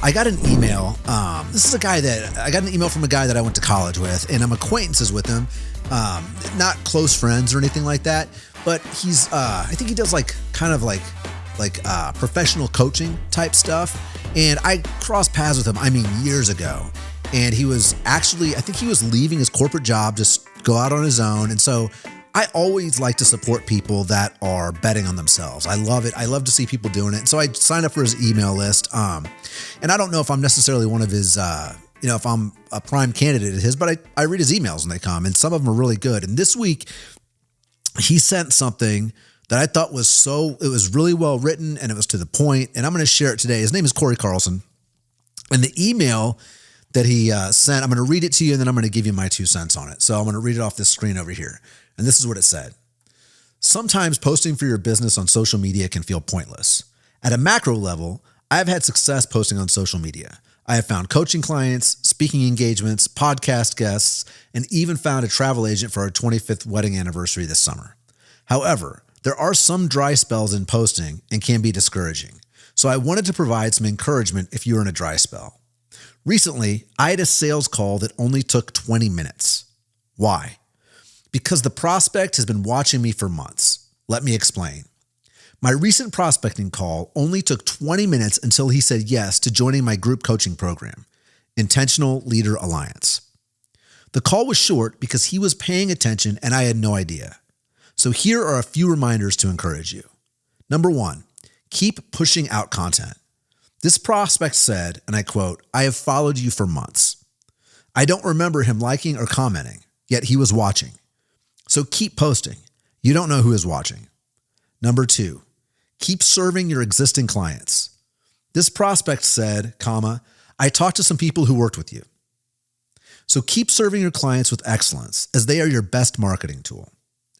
I got an email. I got an email from a guy that I went to college with, and I'm acquaintances with him. Not close friends or anything like that, but he's, I think he does like professional coaching type stuff. And I crossed paths with him, years ago. And he was actually, I think he was leaving his corporate job, just go out on his own. And so I always like to support people that are betting on themselves. I love it. I love to see people doing it. And so I signed up for his email list. And I don't know if I'm necessarily one of his, if I'm a prime candidate of his, but I read his emails when they come, and some of them are really good. And this week he sent something that I thought it was really well written, and it was to the point, and I'm going to share it today. His name is Corey Carlson. And the email that he sent, I'm going to read it to you, and then I'm going to give you my 2 cents on it. So I'm going to read it off this screen over here. And this is what it said. Sometimes posting for your business on social media can feel pointless. At a macro level, I have had success posting on social media. I have found coaching clients, speaking engagements, podcast guests, and even found a travel agent for our 25th wedding anniversary this summer. However, there are some dry spells in posting and can be discouraging. So I wanted to provide some encouragement if you're in a dry spell. Recently, I had a sales call that only took 20 minutes. Why? Because the prospect has been watching me for months. Let me explain. My recent prospecting call only took 20 minutes until he said yes to joining my group coaching program, Intentional Leader Alliance. The call was short because he was paying attention and I had no idea. So here are a few reminders to encourage you. Number 1, keep pushing out content. This prospect said, and I quote, "I have followed you for months." I don't remember him liking or commenting, yet he was watching. So keep posting. You don't know who is watching. Number 2, keep serving your existing clients. This prospect said, "I talked to some people who worked with you." So keep serving your clients with excellence, as they are your best marketing tool.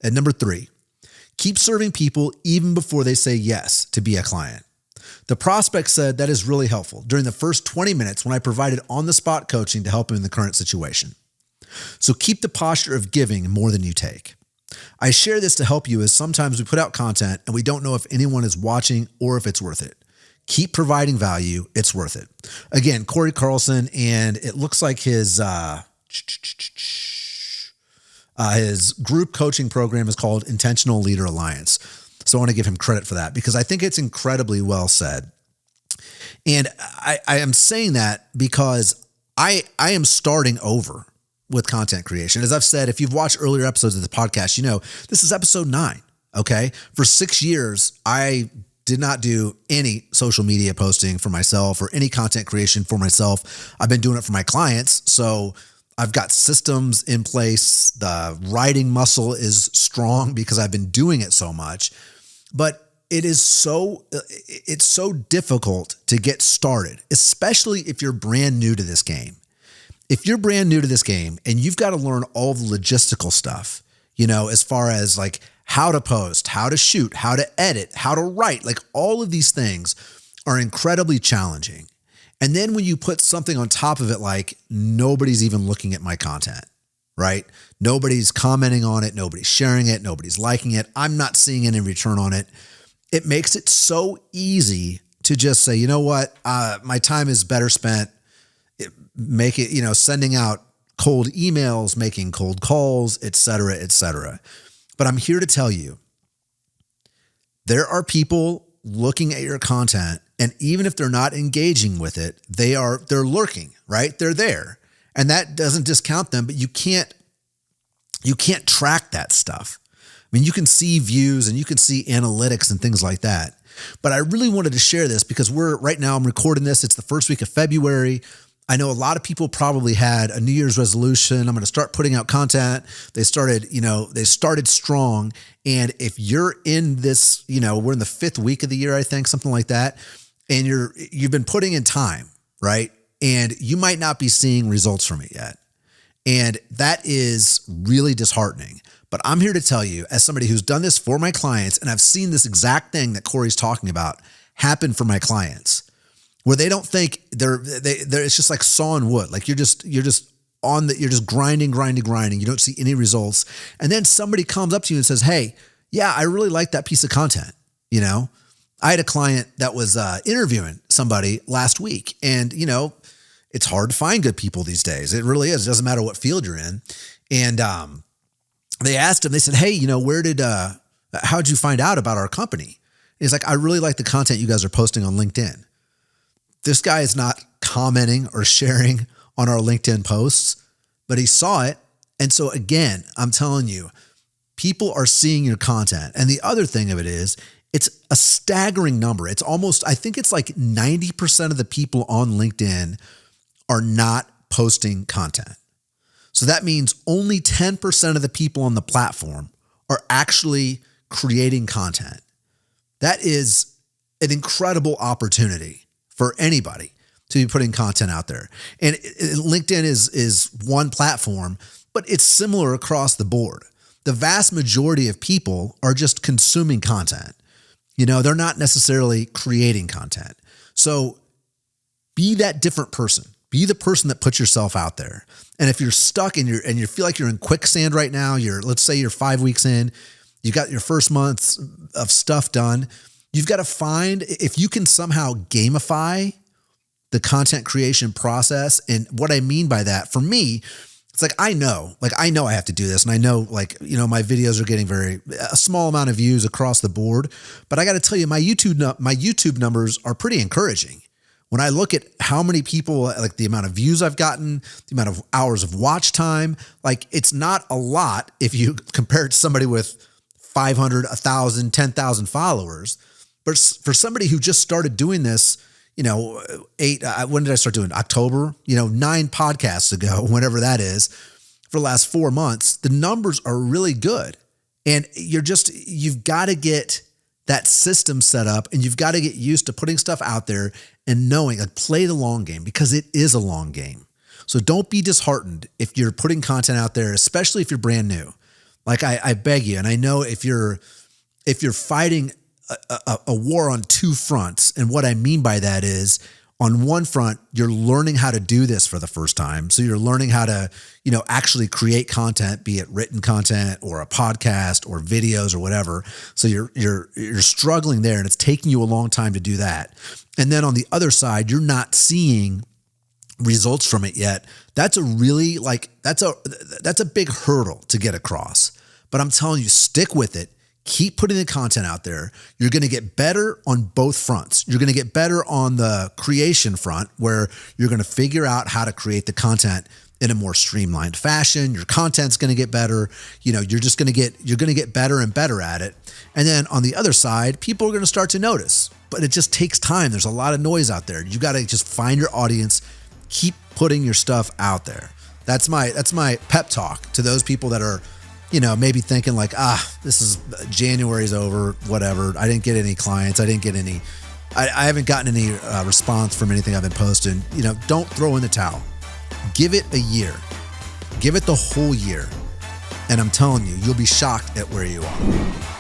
And number 3, keep serving people even before they say yes to be a client. The prospect said that is really helpful during the first 20 minutes when I provided on-the-spot coaching to help him in the current situation. So keep the posture of giving more than you take. I share this to help you, as sometimes we put out content and we don't know if anyone is watching or if it's worth it. Keep providing value. It's worth it. Again, Corey Carlson, and it looks like his group coaching program is called Intentional Leader Alliance. So I want to give him credit for that because I think it's incredibly well said. And I am saying that because I am starting over with content creation. As I've said, if you've watched earlier episodes of the podcast, you know, this is episode 9. Okay. For 6 years, I did not do any social media posting for myself or any content creation for myself. I've been doing it for my clients. So I've got systems in place. The writing muscle is strong because I've been doing it so much, but it's so difficult to get started, especially if you're brand new to this game. If you're brand new to this game and you've got to learn all the logistical stuff, as far as like how to post, how to shoot, how to edit, how to write, like all of these things are incredibly challenging. And then when you put something on top of it, like nobody's even looking at my content, right? Nobody's commenting on it. Nobody's sharing it. Nobody's liking it. I'm not seeing any return on it. It makes it so easy to just say, you know what? My time is better spent. Sending out cold emails, making cold calls, et cetera, et cetera. But I'm here to tell you, there are people looking at your content, and even if they're not engaging with it, they're lurking, right? They're there. And that doesn't discount them, but you can't track that stuff. You can see views and you can see analytics and things like that. But I really wanted to share this because I'm recording this. It's the first week of February. I know a lot of people probably had a New Year's resolution. I'm going to start putting out content. They started strong. And if you're in this, we're in the 5th week of the year, I think, something like that. And you've been putting in time, right? And you might not be seeing results from it yet. And that is really disheartening. But I'm here to tell you, as somebody who's done this for my clients, and I've seen this exact thing that Corey's talking about happen for my clients, where they don't think it's just like sawing wood. Like you're just grinding. You don't see any results. And then somebody comes up to you and says, "Hey, yeah, I really like that piece of content. I had a client that was interviewing somebody last week, and it's hard to find good people these days. It really is. It doesn't matter what field you're in. And they asked him, they said, hey, how'd you find out about our company? And he's like, I really like the content you guys are posting on LinkedIn. This guy is not commenting or sharing on our LinkedIn posts, but he saw it. And so again, I'm telling you, people are seeing your content. And the other thing of it is, it's a staggering number. It's almost, I think it's like 90% of the people on LinkedIn are not posting content. So that means only 10% of the people on the platform are actually creating content. That is an incredible opportunity for anybody to be putting content out there. And LinkedIn is one platform, but it's similar across the board. The vast majority of people are just consuming content. They're not necessarily creating content. So be that different person. Be the person that puts yourself out there. And if you're stuck and you feel like you're in quicksand right now, let's say you're 5 weeks in, you got your first month of stuff done. You've got to find, if you can somehow gamify the content creation process. And what I mean by that, for me, it's like, I know I have to do this. And I know my videos are getting a small amount of views across the board, but I got to tell you, my YouTube numbers are pretty encouraging. When I look at how many people, like the amount of views I've gotten, the amount of hours of watch time, like it's not a lot if you compare it to somebody with 500, 1,000, 10,000 followers. But for somebody who just started doing this, when did I start doing it? October, 9 podcasts ago, whenever that is, for the last 4 months, the numbers are really good. And you've got to get that system set up, and you've got to get used to putting stuff out there and knowing, like, play the long game, because it is a long game. So don't be disheartened if you're putting content out there, especially if you're brand new. Like I beg you, and I know if you're fighting a war on two fronts, and what I mean by that is, on one front, you're learning how to do this for the first time. So you're learning how to, actually create content, be it written content or a podcast or videos or whatever. So you're struggling there, and it's taking you a long time to do that. And then on the other side, you're not seeing results from it yet. That's a really that's a big hurdle to get across. But I'm telling you, stick with it. Keep putting the content out there. You're going to get better on both fronts. You're going to get better on the creation front, where you're going to figure out how to create the content in a more streamlined fashion. Your content's going to get better. You're going to get better and better at it. And then on the other side, people are going to start to notice, but it just takes time. There's a lot of noise out there. You got to just find your audience, keep putting your stuff out there. That's my pep talk to those people that are, maybe thinking like, this is January's over, whatever. I didn't get any clients. I haven't gotten any response from anything I've been posting. Don't throw in the towel. Give it a year. Give it the whole year. And I'm telling you, you'll be shocked at where you are.